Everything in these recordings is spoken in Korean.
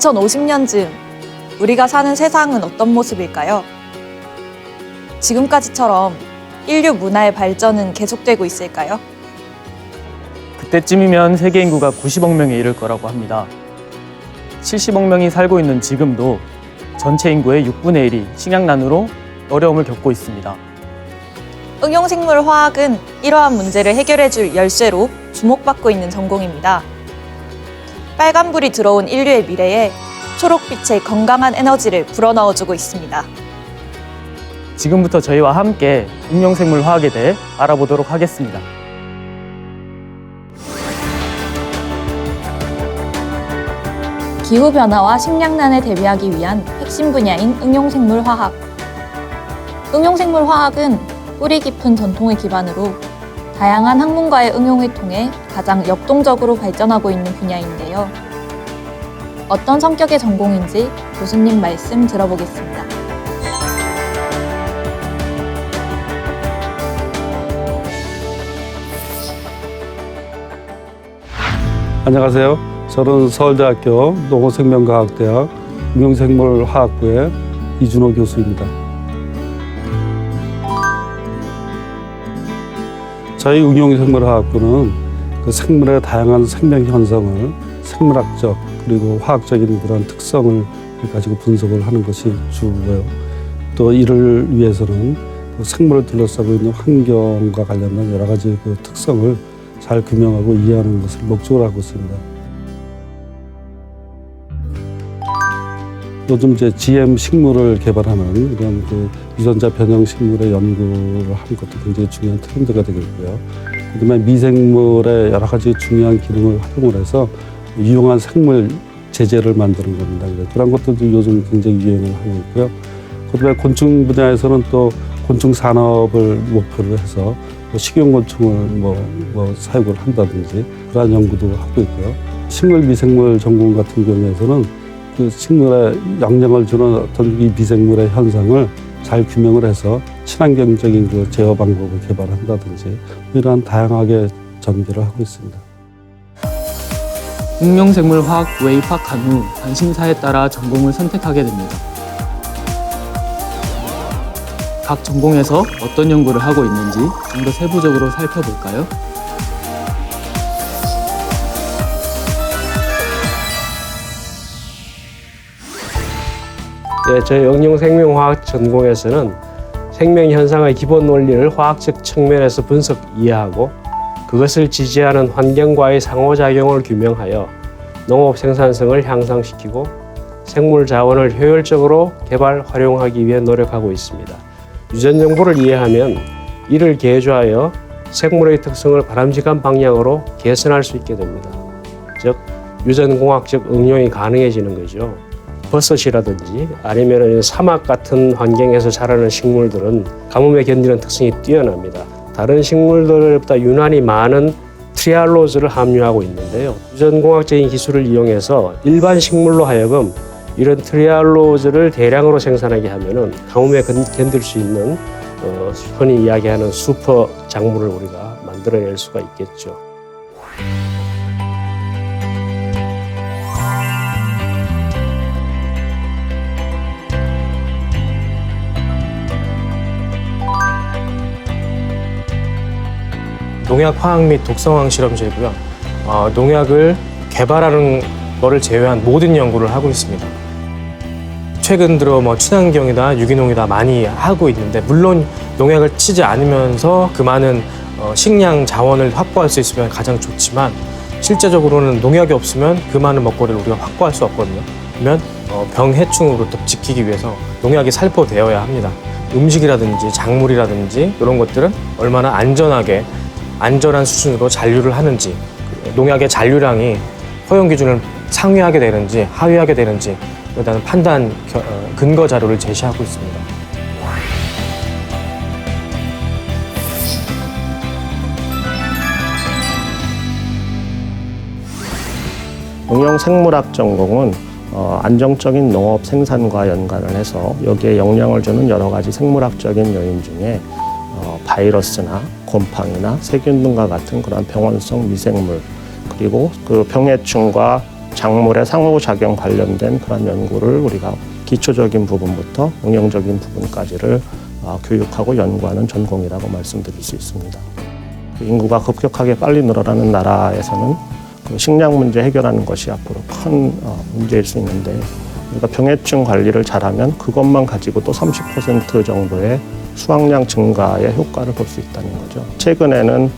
2050년쯤 우리가 사는 세상은 어떤 모습일까요? 지금까지처럼 인류 문화의 발전은 계속되고 있을까요? 그때쯤이면 세계 인구가 90억 명에 이를 거라고 합니다. 70억 명이 살고 있는 지금도 전체 인구의 6분의 1이 식량난으로 어려움을 겪고 있습니다. 응용생물화학은 이러한 문제를 해결해줄 열쇠로 주목받고 있는 전공입니다. 빨간불이 들어온 인류의 미래에 초록빛의 건강한 에너지를 불어넣어주고 있습니다. 지금부터 저희와 함께 응용생물화학에 대해 알아보도록 하겠습니다. 기후변화와 식량난에 대비하기 위한 핵심 분야인 응용생물화학. 응용생물화학은 뿌리 깊은 전통을 기반으로 다양한 학문과의 응용을 통해 가장 역동적으로 발전하고 있는 분야인데요. 어떤 성격의 전공인지 교수님 말씀 들어보겠습니다. 안녕하세요. 저는 서울대학교 농어생명과학대학 응용생물화학부의 이준호 교수입니다. 저희 응용생물화학부는 그 생물의 다양한 생명 현상을 생물학적 그리고 화학적인 그런 특성을 가지고 분석을 하는 것이 주고요. 또 이를 위해서는 그 생물을 둘러싸고 있는 환경과 관련된 여러 가지 그 특성을 잘 규명하고 이해하는 것을 목적으로 하고 있습니다. 요즘 이제 GM 식물을 개발하는 이런 그 유전자 변형 식물의 연구를 하는 것도 굉장히 중요한 트렌드가 되겠고요. 그다음에 미생물의 여러 가지 중요한 기능을 활용을 해서 유용한 생물 제재를 만드는 겁니다. 그런 것들도 요즘 굉장히 유행을 하고 있고요. 그다음에 곤충 분야에서는 또 곤충 산업을 목표로 해서 식용곤충을 사육을 한다든지 그러한 연구도 하고 있고요. 식물 미생물 전공 같은 경우에서는 그 식물에 영향을 주는 어떤 이 미생물의 현상을 잘 규명을 해서 친환경적인 그 제어 방법을 개발한다든지 이러한 다양하게 전개를 하고 있습니다. 응용생물화학부에 입학한 후 관심사에 따라 전공을 선택하게 됩니다. 각 전공에서 어떤 연구를 하고 있는지 좀 더 세부적으로 살펴볼까요? 저희 응용생명화학 전공에서는 생명 현상의 기본 원리를 화학적 측면에서 분석 이해하고 그것을 지지하는 환경과의 상호작용을 규명하여 농업 생산성을 향상시키고 생물 자원을 효율적으로 개발, 활용하기 위해 노력하고 있습니다. 유전 정보를 이해하면 이를 계조하여 생물의 특성을 바람직한 방향으로 개선할 수 있게 됩니다. 즉, 유전공학적 응용이 가능해지는 거죠. 버섯이라든지 아니면 사막 같은 환경에서 자라는 식물들은 가뭄에 견디는 특성이 뛰어납니다. 다른 식물들보다 유난히 많은 트리알로즈를 함유하고 있는데요. 유전공학적인 기술을 이용해서 일반 식물로 하여금 이런 트리알로즈를 대량으로 생산하게 하면은 가뭄에 견딜 수 있는 흔히 이야기하는 슈퍼 작물을 우리가 만들어낼 수가 있겠죠. 농약 화학 및 독성황 실험실이고요. 농약을 개발하는 거를 제외한 모든 연구를 하고 있습니다. 최근 들어 친환경이다, 유기농이다 많이 하고 있는데 물론 농약을 치지 않으면서 그 많은 식량 자원을 확보할 수 있으면 가장 좋지만 실제적으로는 농약이 없으면 그 많은 먹거리를 우리가 확보할 수 없거든요. 그러면 병해충으로부터 지키기 위해서 농약이 살포되어야 합니다. 음식이라든지 작물이라든지 이런 것들은 얼마나 안전한 수준으로 잔류를 하는지, 농약의 잔류량이 허용 기준을 상회하게 되는지 하회하게 되는지 에 대한 판단 근거 자료를 제시하고 있습니다. 응용생물학 전공은 안정적인 농업 생산과 연관을 해서 여기에 영향을 주는 여러 가지 생물학적인 요인 중에 바이러스나 곰팡이나 세균 등과 같은 그런 병원성 미생물, 그리고 그 병해충과 작물의 상호작용 관련된 그런 연구를 우리가 기초적인 부분부터 응용적인 부분까지를 교육하고 연구하는 전공이라고 말씀드릴 수 있습니다. 인구가 급격하게 빨리 늘어나는 나라에서는 그 식량 문제 해결하는 것이 앞으로 큰 문제일 수 있는데 우리가 병해충 관리를 잘하면 그것만 가지고 또 30% 정도의 수확량 증가의 효과를 볼 수 있다는 거죠. 최근에는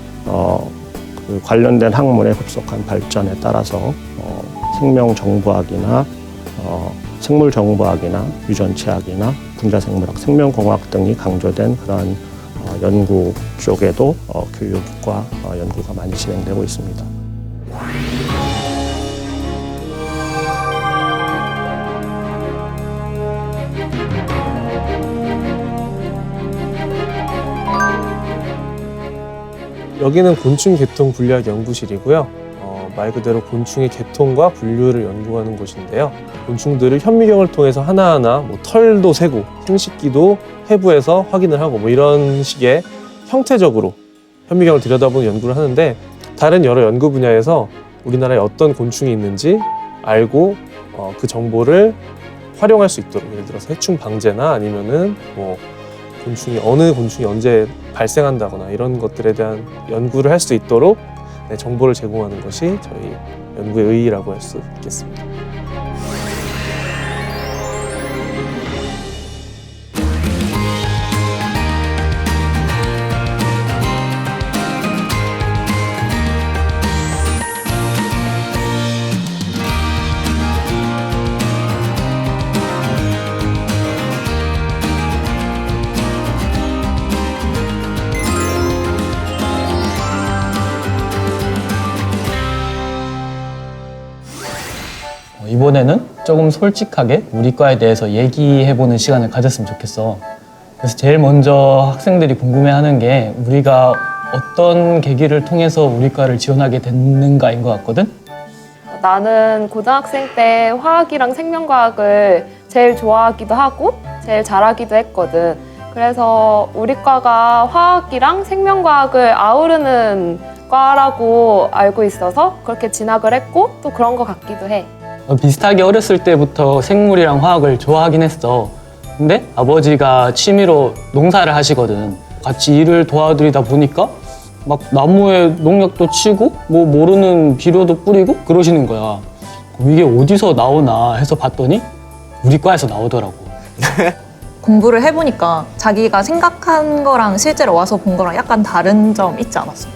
그 관련된 학문의 급속한 발전에 따라서 생명정보학이나 생물정보학이나 유전체학이나 분자생물학, 생명공학 등이 강조된 그런 연구 쪽에도 교육과 연구가 많이 진행되고 있습니다. 여기는 곤충 개통 분류학 연구실이고요. 말 그대로 곤충의 개통과 분류를 연구하는 곳인데요. 곤충들을 현미경을 통해서 하나하나 털도 세고 생식기도 해부해서 확인을 하고 이런 식의 형태적으로 현미경을 들여다보는 연구를 하는데 다른 여러 연구 분야에서 우리나라에 어떤 곤충이 있는지 알고 그 정보를 활용할 수 있도록 예를 들어서 해충 방제나 아니면은 어느 곤충이 언제 발생한다거나 이런 것들에 대한 연구를 할 수 있도록 정보를 제공하는 것이 저희 연구의 의의라고 할 수 있겠습니다. 이번에는 조금 솔직하게 우리 과에 대해서 얘기해보는 시간을 가졌으면 좋겠어. 그래서 제일 먼저 학생들이 궁금해하는 게 우리가 어떤 계기를 통해서 우리 과를 지원하게 됐는가인 것 같거든? 나는 고등학생 때 화학이랑 생명과학을 제일 좋아하기도 하고 제일 잘하기도 했거든. 그래서 우리 과가 화학이랑 생명과학을 아우르는 과라고 알고 있어서 그렇게 진학을 했고 또 그런 것 같기도 해. 비슷하게 어렸을 때부터 생물이랑 화학을 좋아하긴 했어. 근데 아버지가 취미로 농사를 하시거든. 같이 일을 도와드리다 보니까 막 나무에 농약도 치고 모르는 비료도 뿌리고 그러시는 거야. 이게 어디서 나오나 해서 봤더니 우리 과에서 나오더라고. 공부를 해보니까 자기가 생각한 거랑 실제로 와서 본 거랑 약간 다른 점 있지 않았어?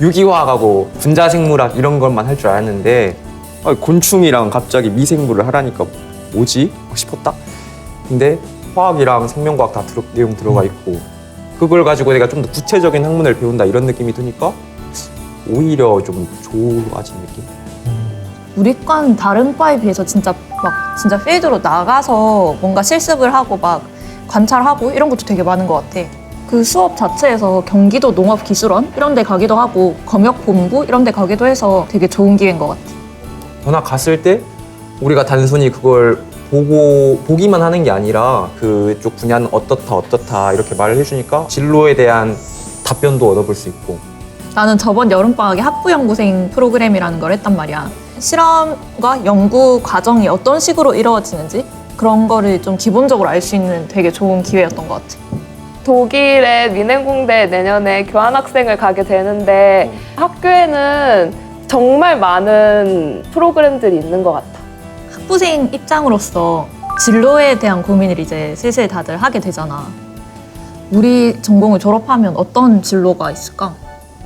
유기화학하고 분자생물학 이런 것만 할 줄 알았는데 곤충이랑 갑자기 미생물을 하라니까 뭐지? 싶었다. 근데 화학이랑 생명과학 다 내용 들어가 있고 그걸 가지고 내가 좀 더 구체적인 학문을 배운다 이런 느낌이 드니까 오히려 좀 좋아진 느낌? 우리 과는 다른 과에 비해서 진짜 필드로 나가서 뭔가 실습을 하고 막 관찰하고 이런 것도 되게 많은 것 같아. 그 수업 자체에서 경기도 농업기술원 이런 데 가기도 하고 검역본부 이런 데 가기도 해서 되게 좋은 기회인 것 같아. 전학 갔을 때 우리가 단순히 그걸 보기만 하는 게 아니라 그쪽 분야는 어떻다 이렇게 말을 해주니까 진로에 대한 답변도 얻어볼 수 있고. 나는 저번 여름방학에 학부연구생 프로그램이라는 걸 했단 말이야. 실험과 연구 과정이 어떤 식으로 이루어지는지 그런 거를 좀 기본적으로 알 수 있는 되게 좋은 기회였던 것 같아. 독일의 미넨공대 내년에 교환학생을 가게 되는데 학교에는 정말 많은 프로그램들이 있는 것 같아. 학부생 입장으로서 진로에 대한 고민을 이제 슬슬 다들 하게 되잖아. 우리 전공을 졸업하면 어떤 진로가 있을까?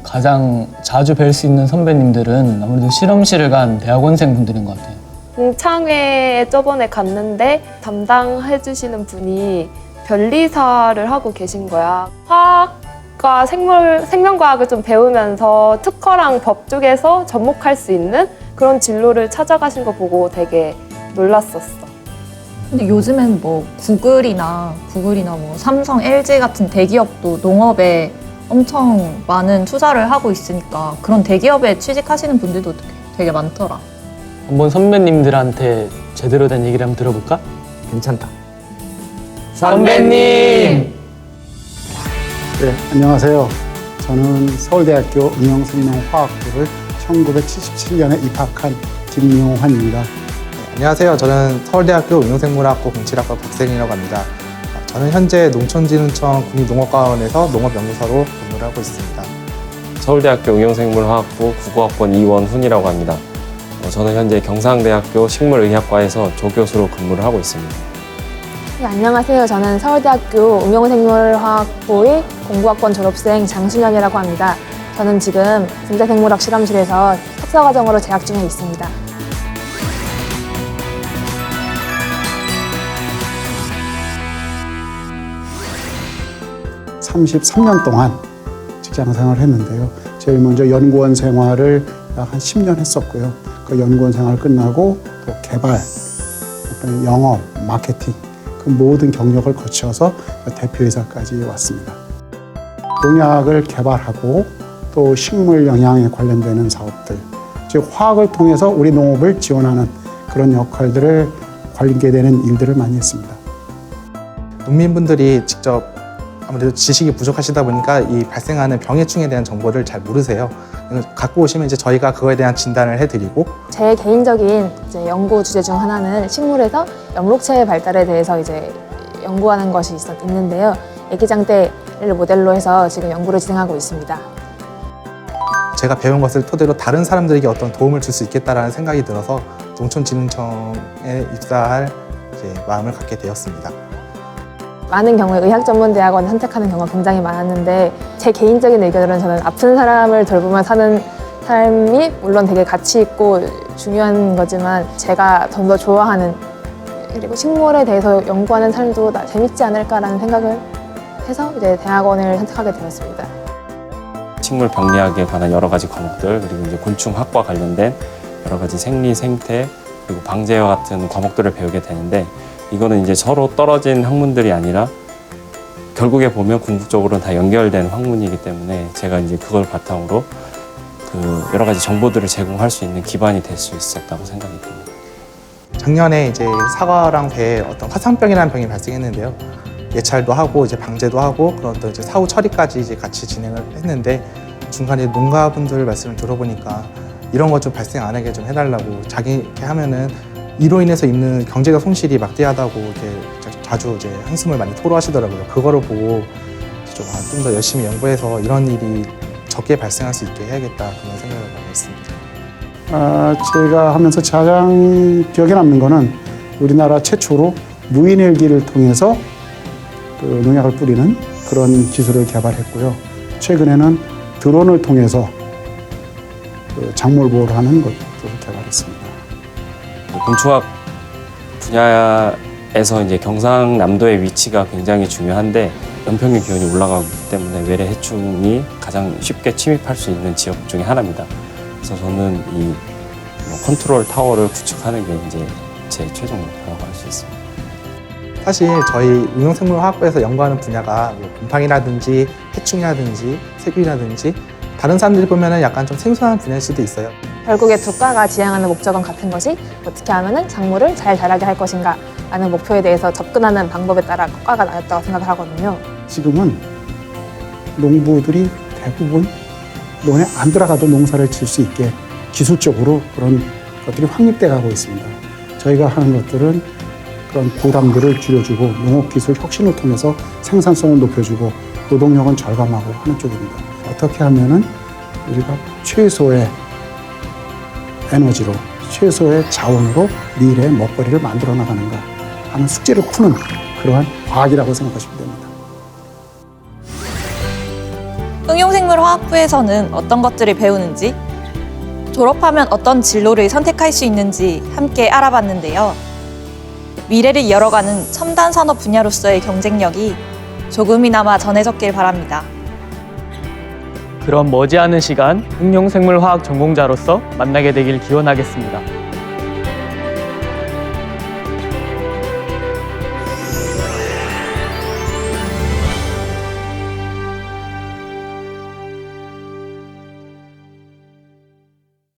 가장 자주 뵐 수 있는 선배님들은 아무래도 실험실을 간 대학원생 분들인 것 같아요. 동창회에 저번에 갔는데 담당해주시는 분이 변리사를 하고 계신 거야. 화학과 생명과학을 좀 배우면서 특허랑 법 쪽에서 접목할 수 있는 그런 진로를 찾아가신 거 보고 되게 놀랐었어. 근데 요즘엔 뭐 구글이나 뭐 삼성, LG 같은 대기업도 농업에 엄청 많은 투자를 하고 있으니까 그런 대기업에 취직하시는 분들도 되게 많더라. 한번 선배님들한테 제대로 된 얘기를 한번 들어볼까? 괜찮다. 선배님! 네, 안녕하세요. 저는 서울대학교 응용생명화학부를 1977년에 입학한 김용환입니다. 안녕하세요. 저는 서울대학교 응용생물학부 07학과 박세린이라고 합니다. 저는 현재 농촌진흥청 국립농업과원에서 농업연구사로 근무를 하고 있습니다. 서울대학교 응용생물화학부 99학번 이원훈이라고 합니다. 저는 현재 경상대학교 식물의학과에서 조교수로 근무를 하고 있습니다. 네, 안녕하세요. 저는 서울대학교 응용생물화학부의 공부학번 졸업생 장순현이라고 합니다. 저는 지금 분자생물학 실험실에서 석사과정으로 재학 중에 있습니다. (33년) 동안 직장 생활을 했는데요. 제일 먼저 연구원 생활을 약 한 10년 했었고요. 그 연구원 생활 끝나고 또 개발, 영업, 마케팅 그 모든 경력을 거쳐서 대표이사까지 왔습니다. 농약을 개발하고 또 식물 영양에 관련되는 사업들, 즉 화학을 통해서 우리 농업을 지원하는 그런 역할들을 관계되는 일들을 많이 했습니다. 농민분들이 직접 아무래도 지식이 부족하시다 보니까 이 발생하는 병해충에 대한 정보를 잘 모르세요. 갖고 오시면 이제 저희가 그거에 대한 진단을 해드리고, 제 개인적인 이제 연구 주제 중 하나는 식물에서 엽록체의 발달에 대해서 이제 연구하는 것이 있는데요. 애기장대를 모델로 해서 지금 연구를 진행하고 있습니다. 제가 배운 것을 토대로 다른 사람들에게 어떤 도움을 줄 수 있겠다라는 생각이 들어서 농촌진흥청에 입사할 이제 마음을 갖게 되었습니다. 많은 경우에 의학전문대학원을 선택하는 경우가 굉장히 많았는데, 제 개인적인 의견으로는 저는 아픈 사람을 돌보며 사는 삶이 물론 되게 가치 있고 중요한 거지만, 제가 좀 더 좋아하는, 그리고 식물에 대해서 연구하는 삶도 재밌지 않을까라는 생각을 해서 이제 대학원을 선택하게 되었습니다. 식물 병리학에 관한 여러 가지 과목들, 그리고 이제 곤충학과 관련된 여러 가지 생리, 생태, 그리고 방제와 같은 과목들을 배우게 되는데, 이거는 이제 서로 떨어진 학문들이 아니라 결국에 보면 궁극적으로는 다 연결된 학문이기 때문에, 제가 이제 그걸 바탕으로 그 여러 가지 정보들을 제공할 수 있는 기반이 될 수 있었다고 생각이 듭니다. 작년에 이제 사과랑 배에 어떤 화상병이라는 병이 발생했는데요. 예찰도 하고 이제 방제도 하고 그런 또 이제 사후 처리까지 이제 같이 진행을 했는데, 중간에 농가분들 말씀을 들어보니까 이런 것 좀 발생 안 하게 좀 해달라고, 자기 이렇게 하면은 이로 인해서 있는 경제적 손실이 막대하다고 이렇게 자주 이제 한숨을 많이 토로하시더라고요. 그거를 보고 좀 더 열심히 연구해서 이런 일이 적게 발생할 수 있게 해야겠다, 그런 생각을 하고 있습니다. 제가 하면서 가장 기억에 남는 거는 우리나라 최초로 무인헬기를 통해서 그 농약을 뿌리는 그런 기술을 개발했고요. 최근에는 드론을 통해서 그 작물 보호를 하는 것도 개발했습니다. 곤충학 분야에서 이제 경상남도의 위치가 굉장히 중요한데, 연평균 기온이 올라가기 때문에 외래 해충이 가장 쉽게 침입할 수 있는 지역 중에 하나입니다. 그래서 저는 이 컨트롤 타워를 구축하는 게 이제 제 최종 목표라고 할 수 있습니다. 사실 저희 응용생물화학부에서 연구하는 분야가 뭐 곰팡이라든지 해충이라든지 세균이라든지 다른 사람들이 보면은 약간 좀 생소한 분야일 수도 있어요. 결국에 두 과가 지향하는 목적은 같은 것이, 어떻게 하면 작물을 잘 자라게 할 것인가 라는 목표에 대해서 접근하는 방법에 따라 과가 나뉘었다고 생각을 하거든요. 지금은 농부들이 대부분 논에 안 들어가도 농사를 질 수 있게 기술적으로 그런 것들이 확립돼 가고 있습니다. 저희가 하는 것들은 그런 부담들을 줄여주고 농업기술 혁신을 통해서 생산성을 높여주고 노동력은 절감하고 하는 쪽입니다. 어떻게 하면은 우리가 최소의 에너지로, 최소의 자원으로 미래의 먹거리를 만들어 나가는가 하는 숙제를 푸는 그러한 과학이라고 생각하시면 됩니다. 응용생물화학부에서는 어떤 것들을 배우는지, 졸업하면 어떤 진로를 선택할 수 있는지 함께 알아봤는데요. 미래를 열어가는 첨단 산업 분야로서의 경쟁력이 조금이나마 전해졌길 바랍니다. 그럼 머지않은 시간 응용생물화학 전공자로서 만나게 되길 기원하겠습니다.